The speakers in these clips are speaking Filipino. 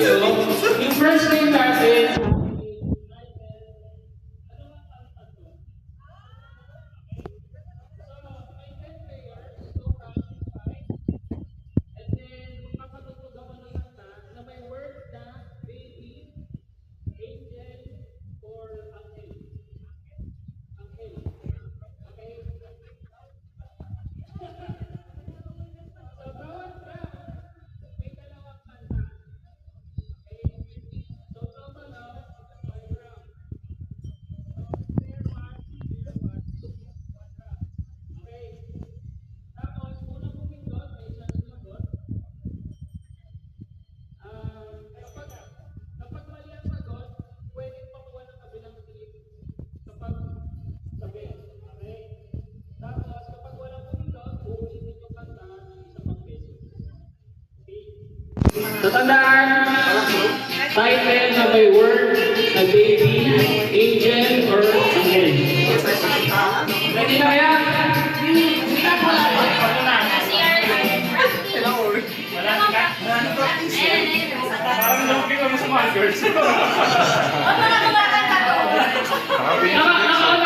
kayo. Yung first name natin, tatandaan, title na may word na baby, angel, or angel. Ready na yan? Parang looking kami sa markers. Naka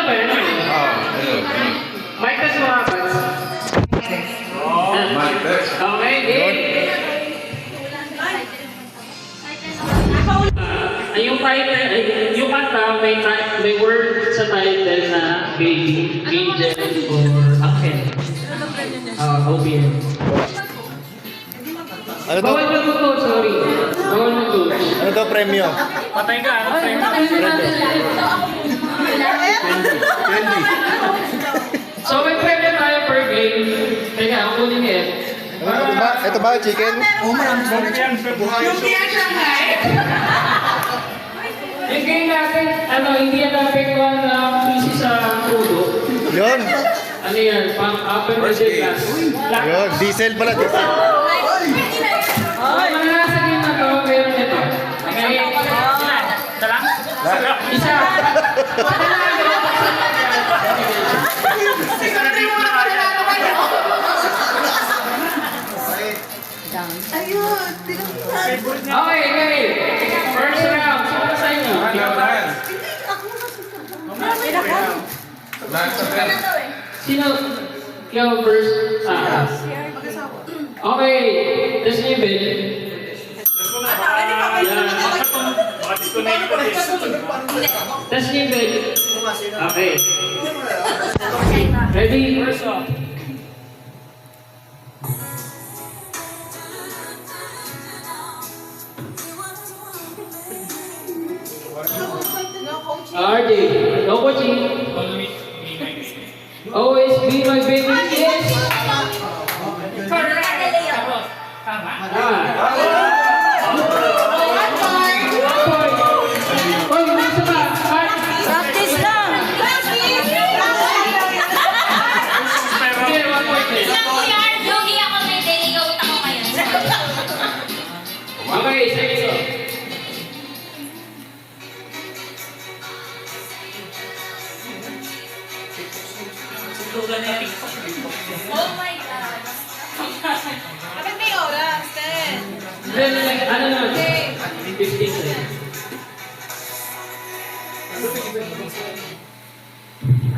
ba yun? Mic test mga kapats. Okay, game. Yung title, yung kanta, may word sa title na baby, angel, or akin. OPM. Ano to? Bawal mag-coach, sorry. Bawal mag-coach. Ano to premyo? Patay ka, ano premyo? Candy. So may premyo tayo per game. Teka, ang kunin niya. Ito ba chicken? Yung Shanghai! Yung game natin, hindi yan napekwan ng easy sa ulo. Yun. Ano yan, pang upper middle class. Yun. Diesel pala. Diesel. Mga nasa game na to, meron ito. Okay. Isa lang? Isa. Okay. First round. Sino sa inyo? Sino? Ikaw first. Okay. Test niyo yung bed. Test niyo yung bed. Okay. Ready? First off. RJ, no coaching. Always be my baby. Yes. Practice lang. Yogi ako may delegate ako ngayon. Okay, sige. Oh my God. Bakit may oras, Ten? Ano naman? 15 seconds.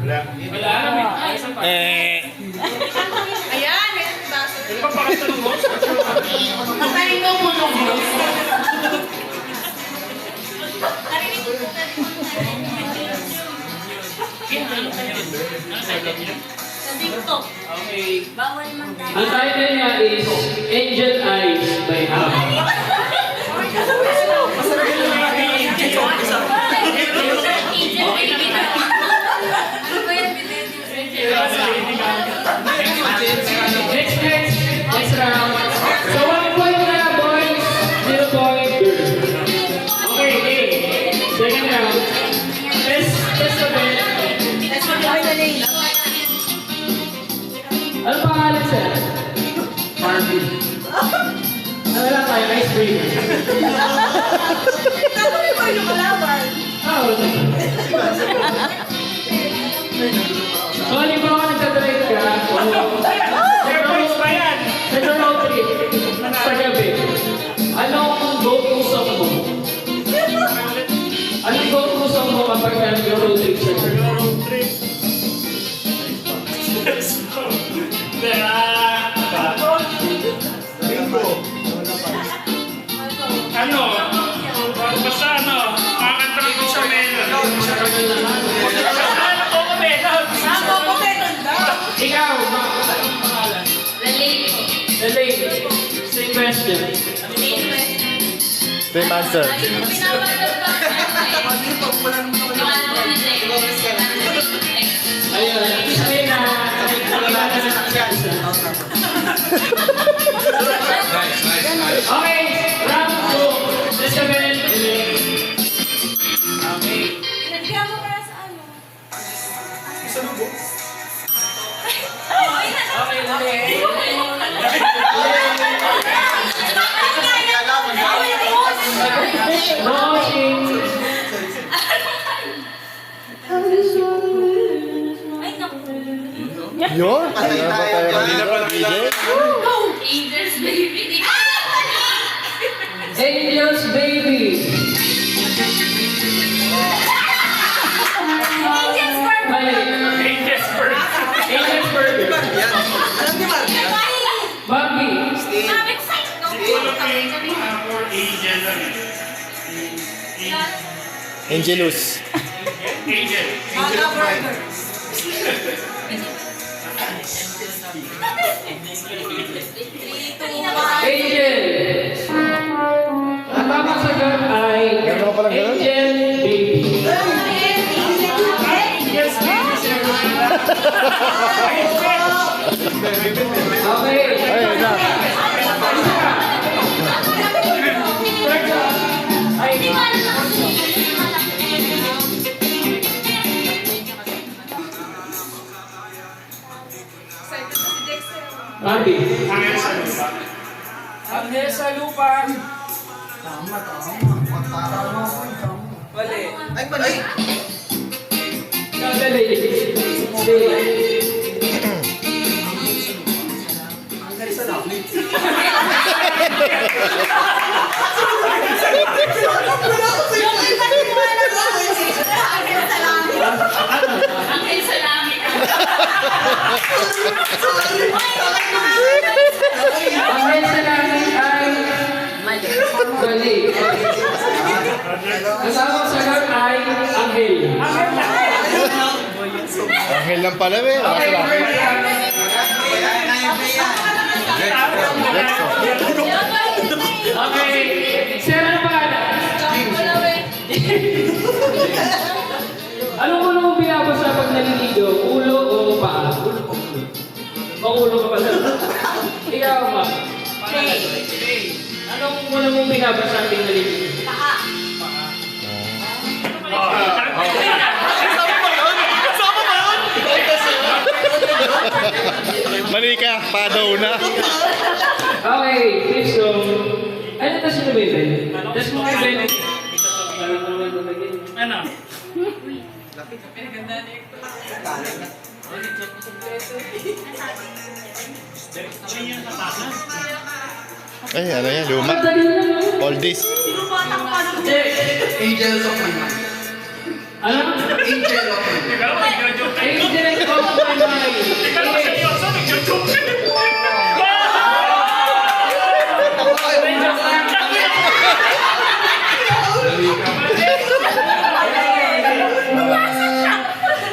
Wala naman. Ayan, yan. Baso. Narinig ko po. Narinig ko po. Sa TikTok. Okay. Bawal man tayo. Ang title niya is Angel Eyes by Ham. Next round. So 1 point na boys, 0 point girls. Okay, game. Second round. Test the bed. Ano pangalan sir? Marvin. Ano lang tayo, ice cream. Kami ba yung kalaban? Oo. So, halimbawa nagdadrive ka, nag-road trip sa gabi. Anong go-to song Same answer. Ayun, sabihin na, nakikita na Okay, round 2. Let's go ahead. Okay. Pinagbihan mo para sa ano? Okay, okay. Watching. Ay, naku. Yun? Kaya ba tayo DJ? Angels, baby. Angels Baby. Angels, for Mali. Angels first. Angels Burger. Alam niyo, Maria? Bambi. I'm excited. No, For angel lang eh. Angelus. Angel. Angel of Burger. Angel. Ang tamang sagot ay Meron ka palang ganun? Angel Baby. Okay. Ay, na. Ay, Excited na si Dexter. Bambi. Angel sa lupa. Angel sa lupa. Mali. Ay, mali. Dali. Hanggang sa langit. Yung iba din mo alam mo. Hanggang sa langit. Angel sa langit. Angel sa langit ay mali. Ang tamang sagot ay Angel. Angel lang pala, eh. Nasa langit. Next, oh. Okay. Sir, ano ba? Anong ulo mo binabasa pag naliligo? Ulo o paa? O ulo ka pala? Ikaw, ma. Anong ulo mo binabasa pag naliligo? Mali ka, pa daw na. Okay, please so. Ano tas yung bebe? Tas mo kay bebe. Ano? Ay, ano yan, luma. Madali na no? Oldies. Angels of my mind. Ano? Angel of my mind. Ikaw, nag-joke ka. Agent of my mind. Ikaw, seryoso, nag-joke ka.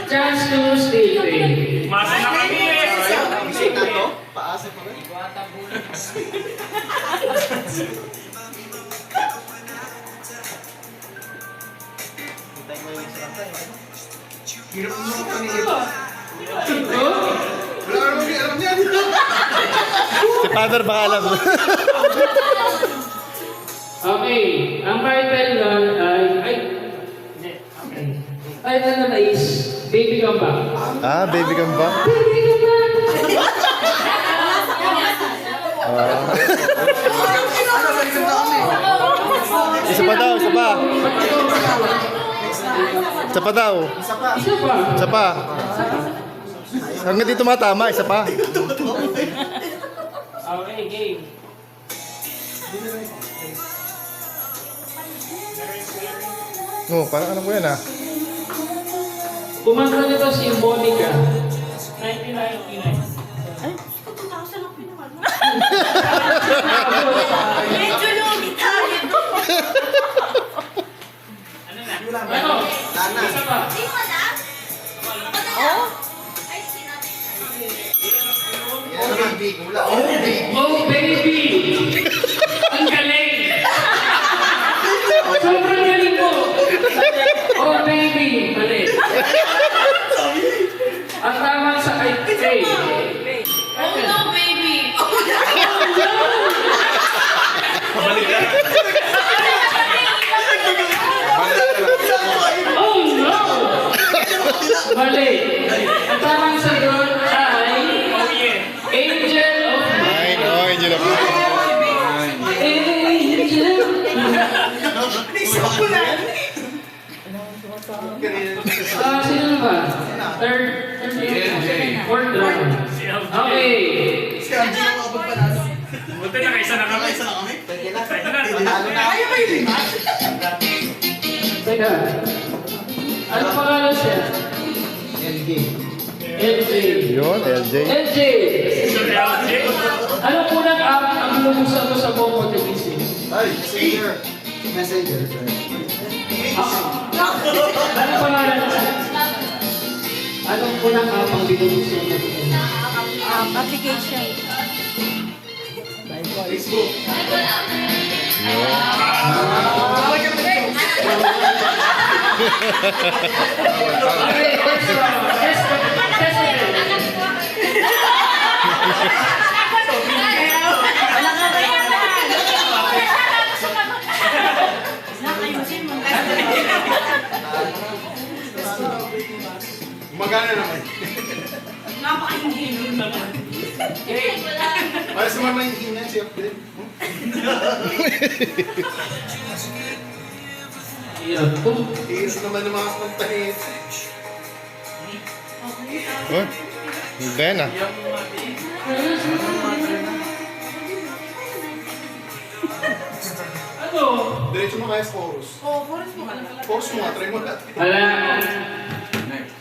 Chance to stay. Masa na kami eh. Paasa pa rin. Hirap mo panigip. Wala ka naman alam yan. Si Father baka alam. Okay, ang title nun ay title nun is Baby Come Back. Ah, baby ka ba? Baby Come Back! Isa pa daw, isa pa. Isa pa daw. Isa pa. Isa pa. Hanggang dito matama, isa pa. Okay, game. Oh, parang alam ko yan ah. Kumanta nito si Monica. 1999. Medyo lugi tayo. Ano? Sana. Isa pa. Oh? Yan naman, big. Wala. Oh, big. Oh, baby! Ang galing! Mali. Ang tamang sagot ay Oh, yeah. Angel of Mine. Oh, Angel of Mine. Angel. Sino na ba? Third fourth round. Okay. Si Angie ang abot pa natin. Buti na kaisa na kami. Isa na kami? Pwede na. Pwede na. Talo na. Ayaw ba yun? Teka. Ano pangalan siya? LG. LJ. Yun, LJ. LJ. Ano unang app ang lumusan mo sa Momo TV? Ay, Messenger. Messenger. Ano pangalan mo? Anong unang app ang lumusan mo? Application. Facebook. Okay, first round. Test it. Magana naman. Para sa mga hina siya. Hirap to. Tiis naman ng mga pagtahit. Oh, Ben ah. Ano? Diretso mo kaya sa chorus. Chorus mo nga, try mo natin. Wala.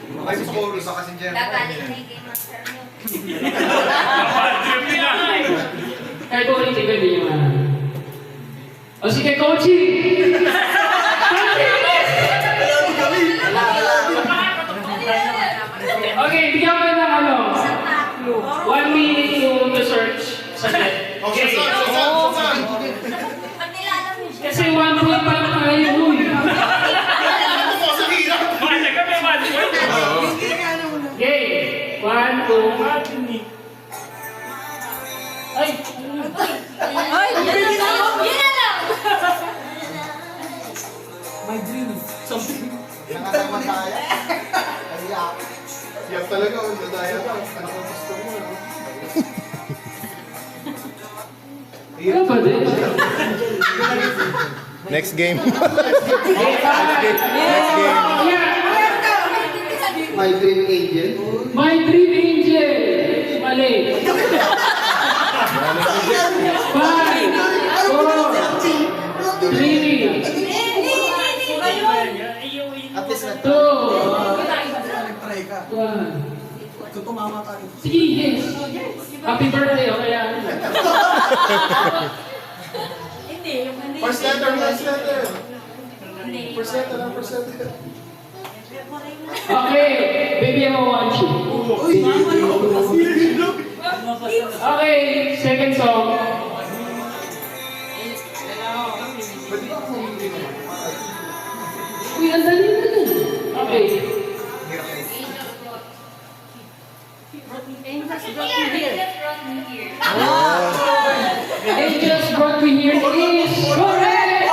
Try mo sa chorus. Baka si Jem. Gagaling na yung Game Master mo. Trip nila. Kahit ulitin ko, hindi nyo alam. O sige, Kochi! Okay, bigyan ko ng ano. 1 minute to search. Saglit. Okay. Saan? Pag nilalam mo siya. Kasi 1 point pa lang tayo, uy. Ano po sa hirap? Mahal ka, may mahal ko. Okay. 1, 2, ay! Ay, yun na lang. Yun na lang! Nangatamantaya. Kaya. Yan talaga, ang dadaya ka. Ano ang gusto mo? Ano ba din? Next game. Okay, Next game. My dream angel. My Dream Angel! Mali. 5, 4, 3, At least na 2, 1. tumama ka. Sige, yes. Happy birthday, o kaya ano? Hindi, yung hindi. First letter, first letter. First letter lang, first letter. Okay, baby, I want you. Okay, second song. Pwede ba ako hindi naman? Uy, ang dali na dun. Okay. Hirap na. Angels brought me here is correct!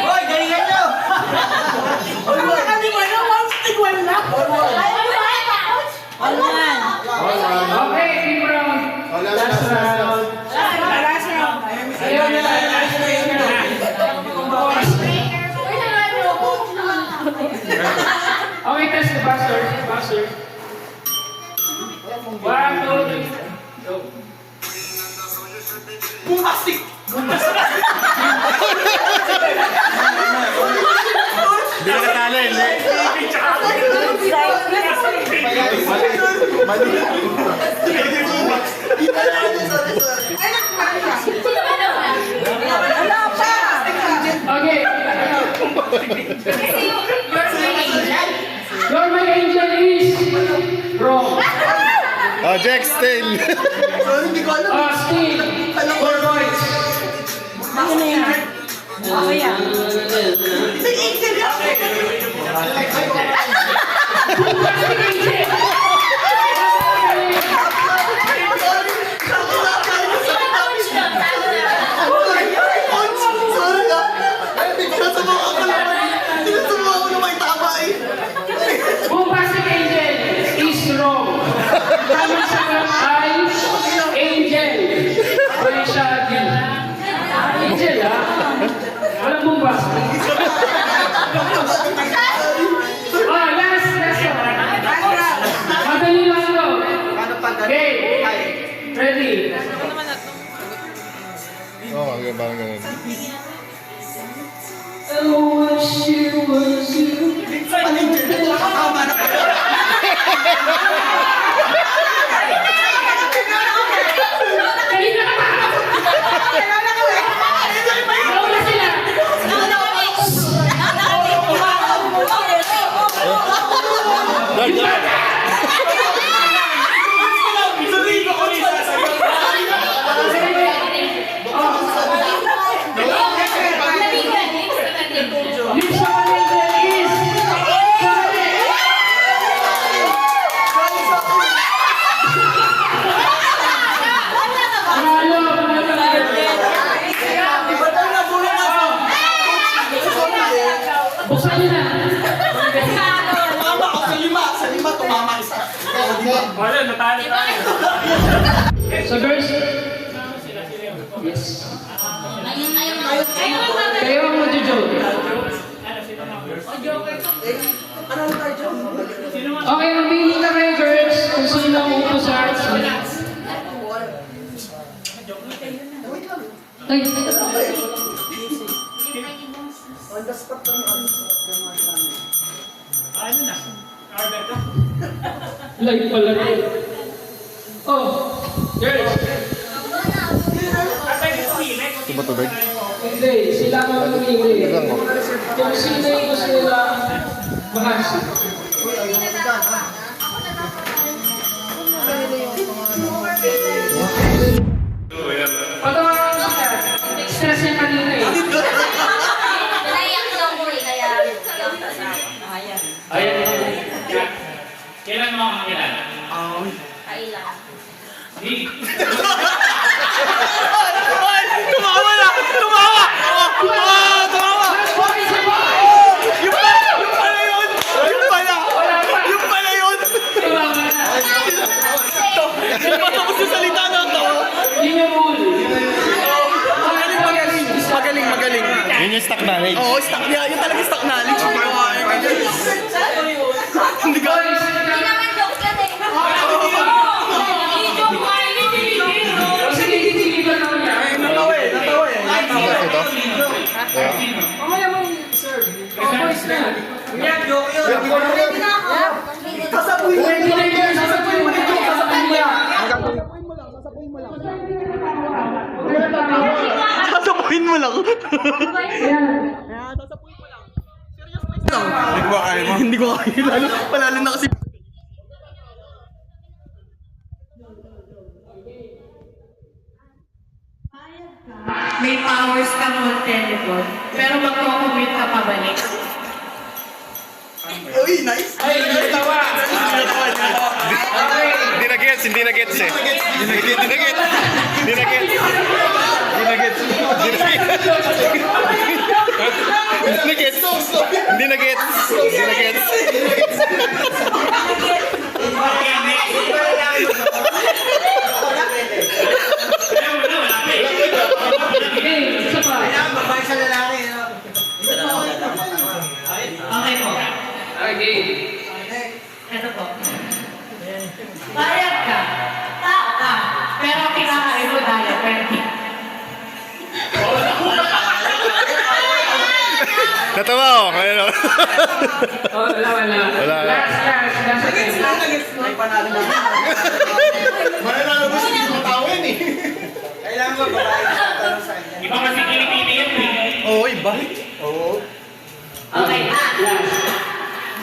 Hoy, galingan nyo! Okay, team round. Last round. Ayaw na lang, last round na. Okay, test the buzzer. Buzzer. 1, 2, 3. Go. Hindi na katalo, hindi. Okay. Kasi You're my angel is wrong. Oh, Jack still. Hindi ko alam. Steve. 4 points. Oo, parang ganun. Kanina ka pa! Nauna sila! Dad, dad. Lisa Malinda is buksan niyo na. Tumama ako sa lima, tumama isa. Wala, natalo tayo. So girls, yes. Kayo ang mag-joke. Okay, mamili na kayo girls kung sino ang upo sa arts. Ay, Ano na? Alberto? live pala rin. Oh, girls. Ito ba tubig? Hindi, sila ang mamili. Lang mo. Kung sino yung gusto nila mahasi. Patawa ko sila. Stress niya kanina eh. Naiyak lang ko eh, kaya... Ayan. Kailan mo ako kakilala? Kailan? Di. Tumawa na! Tumawa! Tumawa! Okay, sa boy! Yung pala yun! Yung pala! Yung pala yun! Tumama na. Hindi pa tapos yung salita na to. Yun yung rule. Magaling, magaling. Yun yung stock knowledge. Oo, stock niya. Yun talaga stock knowledge. Hindi ka... Hindi naman joke yan eh. I-joke ko ay hindi. Sige, titiligan ako niya. Natawa eh, natawa eh. Ito? Yeah. Mamaya mo serve. Oh, boys na. Sasabuhin mo Pwede na yun. Sasabuhin mo na yun. Sasabuhin mo yan. Sasabuhin mo lang. Yan. Hindi ko kaya. Lalo, palalo na kasi. May powers ka mo teleport, pero magko-commit ka pabalik. Uy, nice. Tawa! Hindi na gets, hindi na gets eh. Hindi na gets. Hindi na gets. Hindi na gets. Hindi na gets. Hindi na gets. Hindi na gets. Okay, isa pa. Okay po. Okay. Ito po. Bayad ka, tao ka, pero kinakain mo dahil pwede. Natawa ako. Ayun o. Oh, wala. Wala. Last again. Mananalo mo si Tawin eh. Kailangan ba babae na tatanong sa kanya? Iba kasi kilipiti yan eh. Oo, iba. Oo. Okay,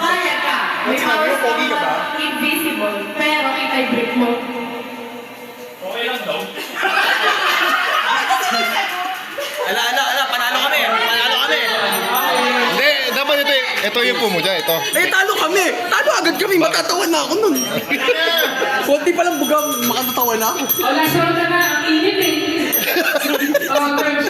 bayad ka, may powers ka Pogi ka ba? mo invisible, pero kita-break mo. Okay lang daw. Ala, panalo kami. Panalo kami. Hindi, dapat ito yung pumo dyan, ito. Eh, talo kami. Talo agad kami. Matatawa na ako nun. Konti palang buga, makatatawa na ako. Oh, last round na. Ang init eh. Oh, girls.